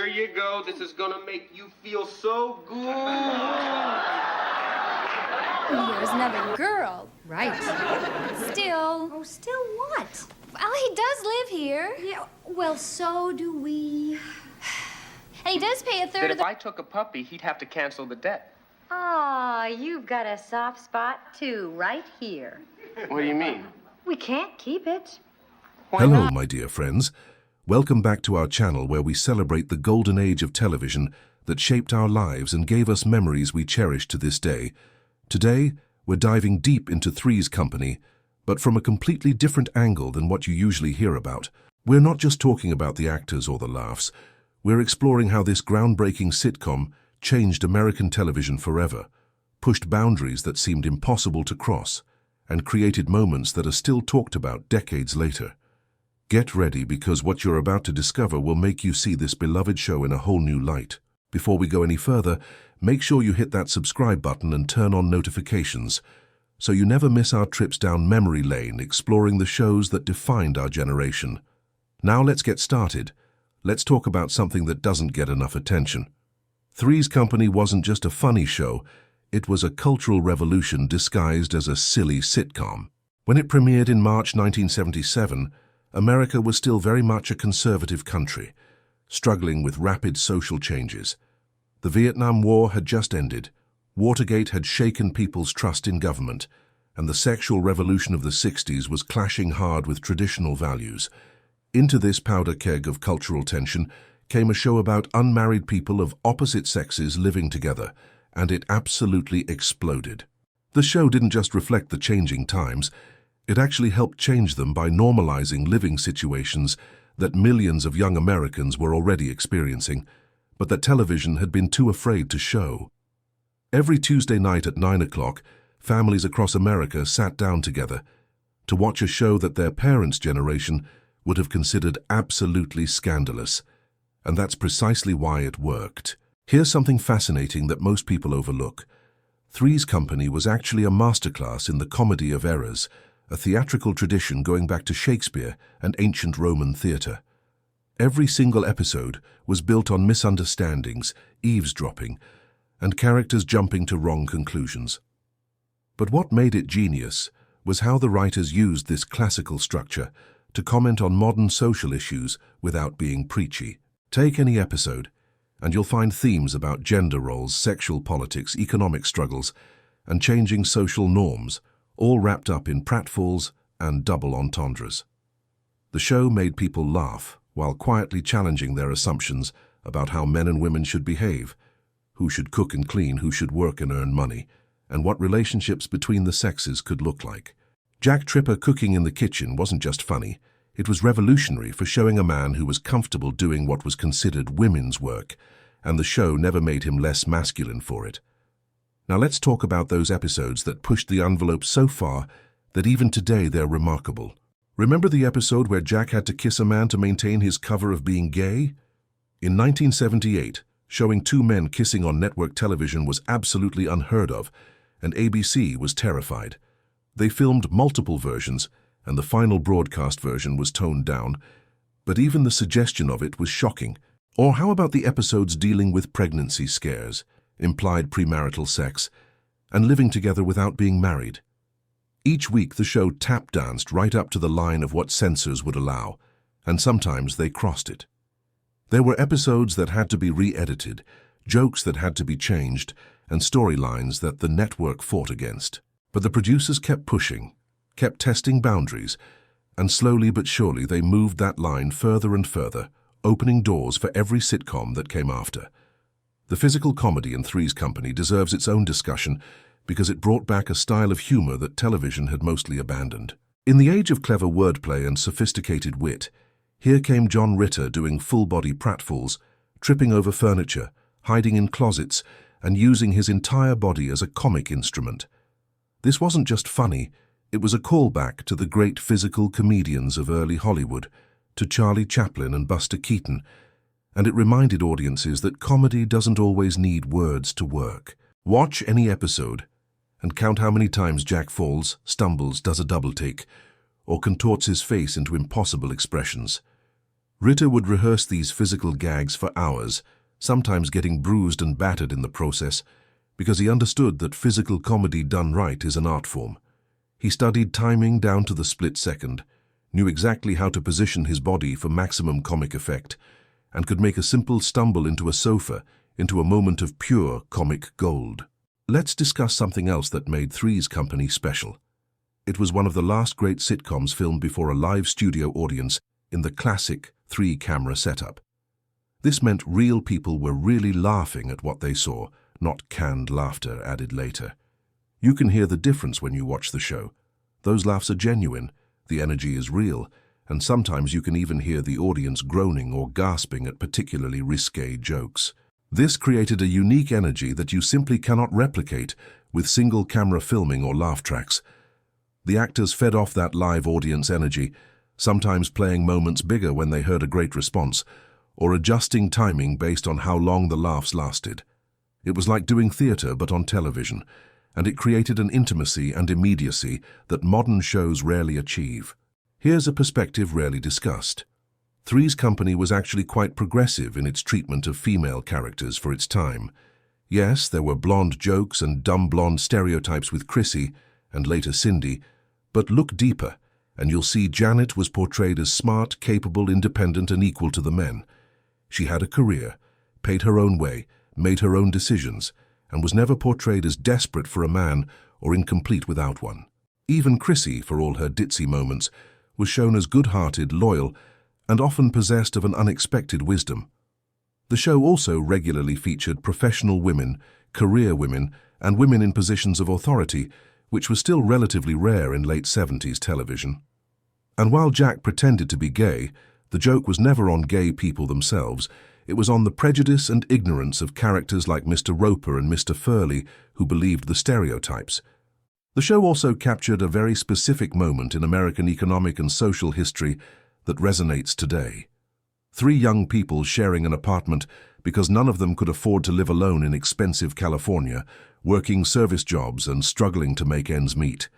Here you go. This is gonna make you feel so good. There's another girl. Right. Still. Oh, still what? Well, he does live here. Yeah, well, so do we. And he does pay a third That of if I took a puppy, he'd have to cancel the debt. Ah, you've got a soft spot, too, right here. What do you mean? We can't keep it. Why Hello, not? my dear friends. Welcome back to our channel where we celebrate the golden age of television that shaped our lives and gave us memories we cherish to this day. Today, we're diving deep into Three's Company, but from a completely different angle than what you usually hear about. We're not just talking about the actors or the laughs. We're exploring how this groundbreaking sitcom changed American television forever, pushed boundaries that seemed impossible to cross, and created moments that are still talked about decades later. Get ready, because what you're about to discover will make you see this beloved show in a whole new light. Before we go any further, make sure you hit that subscribe button and turn on notifications so you never miss our trips down memory lane exploring the shows that defined our generation. Now let's get started. Let's talk about something that doesn't get enough attention. Three's Company wasn't just a funny show, it was a cultural revolution disguised as a silly sitcom. When it premiered in March 1977, America was still very much a conservative country, struggling with rapid social changes. The Vietnam War had just ended, Watergate had shaken people's trust in government, and the sexual revolution of the 60s was clashing hard with traditional values. Into this powder keg of cultural tension came a show about unmarried people of opposite sexes living together, and it absolutely exploded. The show didn't just reflect the changing times, it actually helped change them by normalizing living situations that millions of young Americans were already experiencing, but that television had been too afraid to show. Every Tuesday night at 9 o'clock, families across America sat down together to watch a show that their parents' generation would have considered absolutely scandalous. And that's precisely why it worked. Here's something fascinating that most people overlook. Three's Company was actually a masterclass in the comedy of errors, a theatrical tradition going back to Shakespeare and ancient Roman theatre. Every single episode was built on misunderstandings, eavesdropping, and characters jumping to wrong conclusions. But what made it genius was how the writers used this classical structure to comment on modern social issues without being preachy. Take any episode, and you'll find themes about gender roles, sexual politics, economic struggles, and changing social norms, all wrapped up in pratfalls and double entendres. The show made people laugh while quietly challenging their assumptions about how men and women should behave, who should cook and clean, who should work and earn money, and what relationships between the sexes could look like. Jack Tripper cooking in the kitchen wasn't just funny, it was revolutionary for showing a man who was comfortable doing what was considered women's work, and the show never made him less masculine for it. Now let's talk about those episodes that pushed the envelope so far that even today they're remarkable. Remember the episode where Jack had to kiss a man to maintain his cover of being gay? In 1978, showing two men kissing on network television was absolutely unheard of, and ABC was terrified. They filmed multiple versions, and the final broadcast version was toned down, but even the suggestion of it was shocking. Or how about the episodes dealing with pregnancy scares, implied premarital sex, and living together without being married? Each week the show tap-danced right up to the line of what censors would allow, and sometimes they crossed it. There were episodes that had to be re-edited, jokes that had to be changed, and storylines that the network fought against. But the producers kept pushing, kept testing boundaries, and slowly but surely they moved that line further and further, opening doors for every sitcom that came after. The physical comedy in Three's Company deserves its own discussion because it brought back a style of humor that television had mostly abandoned. In the age of clever wordplay and sophisticated wit, here came John Ritter doing full-body pratfalls, tripping over furniture, hiding in closets, and using his entire body as a comic instrument. This wasn't just funny, it was a callback to the great physical comedians of early Hollywood, to Charlie Chaplin and Buster Keaton, and it reminded audiences that comedy doesn't always need words to work. Watch any episode and count how many times Jack falls, stumbles, does a double take, or contorts his face into impossible expressions. Ritter would rehearse these physical gags for hours, sometimes getting bruised and battered in the process, because he understood that physical comedy done right is an art form. He studied timing down to the split second, knew exactly how to position his body for maximum comic effect, and could make a simple stumble into a sofa into a moment of pure comic gold. Let's discuss something else that made Three's Company special. It was one of the last great sitcoms filmed before a live studio audience in the classic three-camera setup. This meant real people were really laughing at what they saw, not canned laughter added later. You can hear the difference when you watch the show. Those laughs are genuine, the energy is real, and sometimes you can even hear the audience groaning or gasping at particularly risque jokes. This created a unique energy that you simply cannot replicate with single-camera filming or laugh tracks. The actors fed off that live audience energy, sometimes playing moments bigger when they heard a great response, or adjusting timing based on how long the laughs lasted. It was like doing theater but on television, and it created an intimacy and immediacy that modern shows rarely achieve. Here's a perspective rarely discussed. Three's Company was actually quite progressive in its treatment of female characters for its time. Yes, there were blonde jokes and dumb blonde stereotypes with Chrissy, and later Cindy, but look deeper, and you'll see Janet was portrayed as smart, capable, independent, and equal to the men. She had a career, paid her own way, made her own decisions, and was never portrayed as desperate for a man or incomplete without one. Even Chrissy, for all her ditzy moments, was shown as good-hearted, loyal, and often possessed of an unexpected wisdom. The show also regularly featured professional women, career women, and women in positions of authority, which was still relatively rare in late 70s television. And while Jack pretended to be gay, the joke was never on gay people themselves. It was on the prejudice and ignorance of characters like Mr. Roper and Mr. Furley, who believed the stereotypes. The show also captured a very specific moment in American economic and social history that resonates today. Three young people sharing an apartment because none of them could afford to live alone in expensive California, working service jobs and struggling to make ends meet,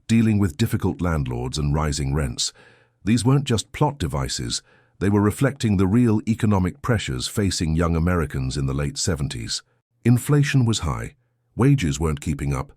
dealing with difficult landlords and rising rents. These weren't just plot devices, they were reflecting the real economic pressures facing young Americans in the late 70s. Inflation was high, wages weren't keeping up,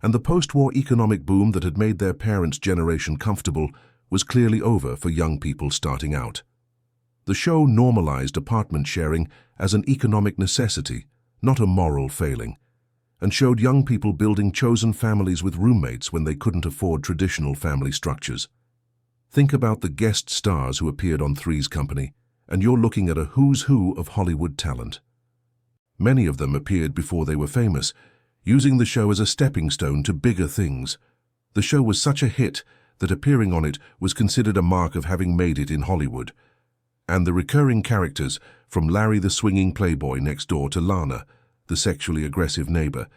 and the post-war economic boom that had made their parents' generation comfortable was clearly over for young people starting out. The show normalized apartment sharing as an economic necessity, not a moral failing, and showed young people building chosen families with roommates when they couldn't afford traditional family structures. Think about the guest stars who appeared on Three's Company, and you're looking at a who's who of Hollywood talent. Many of them appeared before they were famous, using the show as a stepping stone to bigger things. The show was such a hit that appearing on it was considered a mark of having made it in Hollywood. And the recurring characters, from Larry the swinging playboy next door to Lana, the sexually aggressive neighbor,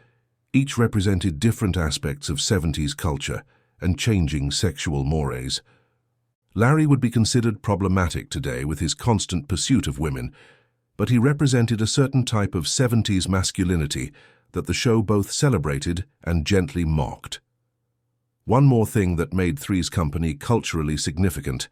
each represented different aspects of 70s culture and changing sexual mores. Larry would be considered problematic today with his constant pursuit of women, but he represented a certain type of 70s masculinity that the show both celebrated and gently mocked. One more thing that made Three's Company culturally significant: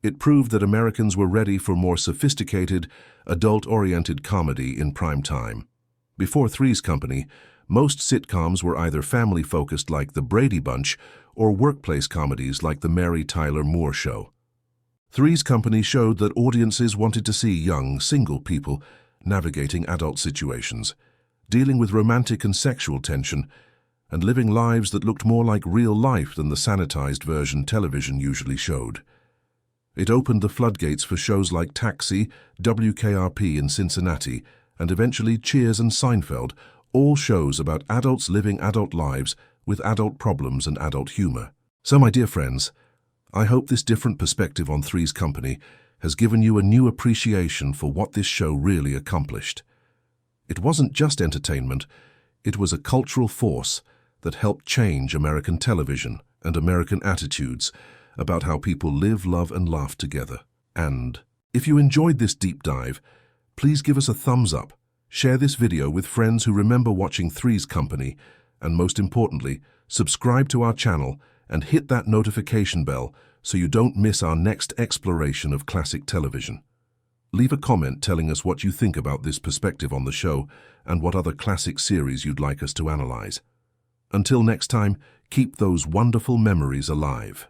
it proved that Americans were ready for more sophisticated, adult-oriented comedy in prime time. Before Three's Company, most sitcoms were either family-focused like The Brady Bunch or workplace comedies like The Mary Tyler Moore Show. Three's Company showed that audiences wanted to see young, single people navigating adult situations, dealing with romantic and sexual tension, and living lives that looked more like real life than the sanitized version television usually showed. It opened the floodgates for shows like Taxi, WKRP in Cincinnati, and eventually Cheers and Seinfeld, all shows about adults living adult lives with adult problems and adult humor. So, my dear friends, I hope this different perspective on Three's Company has given you a new appreciation for what this show really accomplished. It wasn't just entertainment, it was a cultural force that helped change American television and American attitudes about how people live, love, and laugh together. And if you enjoyed this deep dive, please give us a thumbs up, share this video with friends who remember watching Three's Company, and most importantly, subscribe to our channel and hit that notification bell so you don't miss our next exploration of classic television. Leave a comment telling us what you think about this perspective on the show and what other classic series you'd like us to analyze. Until next time, keep those wonderful memories alive.